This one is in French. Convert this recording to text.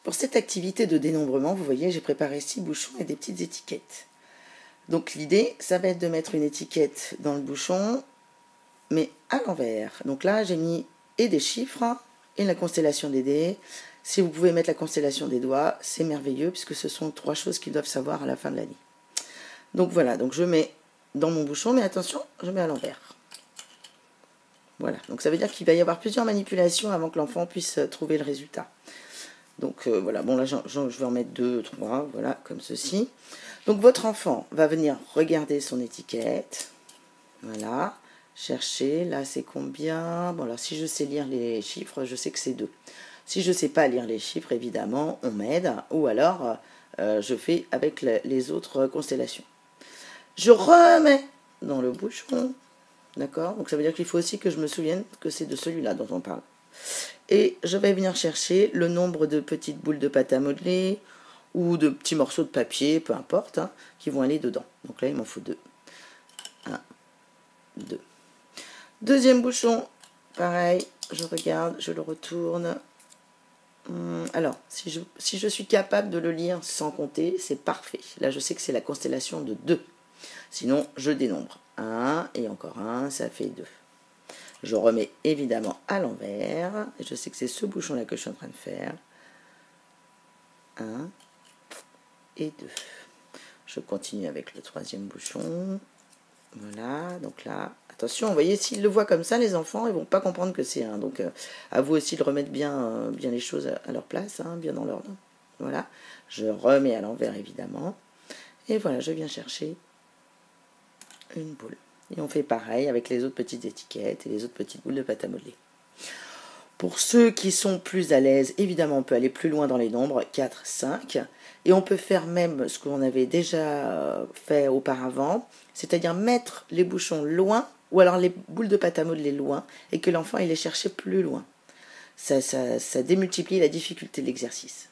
Pour cette activité de dénombrement, vous voyez, j'ai préparé 6 bouchons et des petites étiquettes. Donc l'idée, ça va être de mettre une étiquette dans le bouchon, mais à l'envers. Donc là, j'ai mis et des chiffres et la constellation des dés. Si vous pouvez mettre la constellation des doigts, c'est merveilleux puisque ce sont 3 choses qu'ils doivent savoir à la fin de l'année. Donc voilà, donc je mets dans mon bouchon, mais attention, je mets à l'envers. Voilà, donc ça veut dire qu'il va y avoir plusieurs manipulations avant que l'enfant puisse trouver le résultat. Donc voilà, bon là je vais en mettre 2, 3, voilà, comme ceci. Donc votre enfant va venir regarder son étiquette, voilà, chercher, là c'est combien, bon alors si je sais lire les chiffres, je sais que c'est 2. Si je ne sais pas lire les chiffres, évidemment, on m'aide, ou alors je fais avec les autres constellations. Je remets dans le bouchon, d'accord? Donc ça veut dire qu'il faut aussi que je me souvienne que c'est de celui-là dont on parle. Et je vais venir chercher le nombre de petites boules de pâte à modeler ou de petits morceaux de papier, peu importe, hein, qui vont aller dedans. Donc là, il m'en faut 2. 1, 2. Deuxième bouchon, pareil, je regarde, je le retourne. Alors, si je suis capable de le lire sans compter, c'est parfait. Là, je sais que c'est la constellation de 2. Sinon, je dénombre. 1 et encore 1, ça fait 2. Je remets évidemment à l'envers. Et je sais que c'est ce bouchon-là que je suis en train de faire. 1 et 2. Je continue avec le troisième bouchon. Voilà, donc là, attention, vous voyez, s'ils le voient comme ça, les enfants, ils ne vont pas comprendre que c'est 1. Donc, à vous aussi de remettre bien les choses à leur place, hein, bien dans l'ordre. Voilà, je remets à l'envers, évidemment. Et voilà, je viens chercher une boule. Et on fait pareil avec les autres petites étiquettes et les autres petites boules de pâte à modeler. Pour ceux qui sont plus à l'aise, évidemment, on peut aller plus loin dans les nombres, 4, 5. Et on peut faire même ce qu'on avait déjà fait auparavant, c'est-à-dire mettre les bouchons loin, ou alors les boules de pâte à modeler loin, et que l'enfant il les cherche plus loin. Ça démultiplie la difficulté de l'exercice.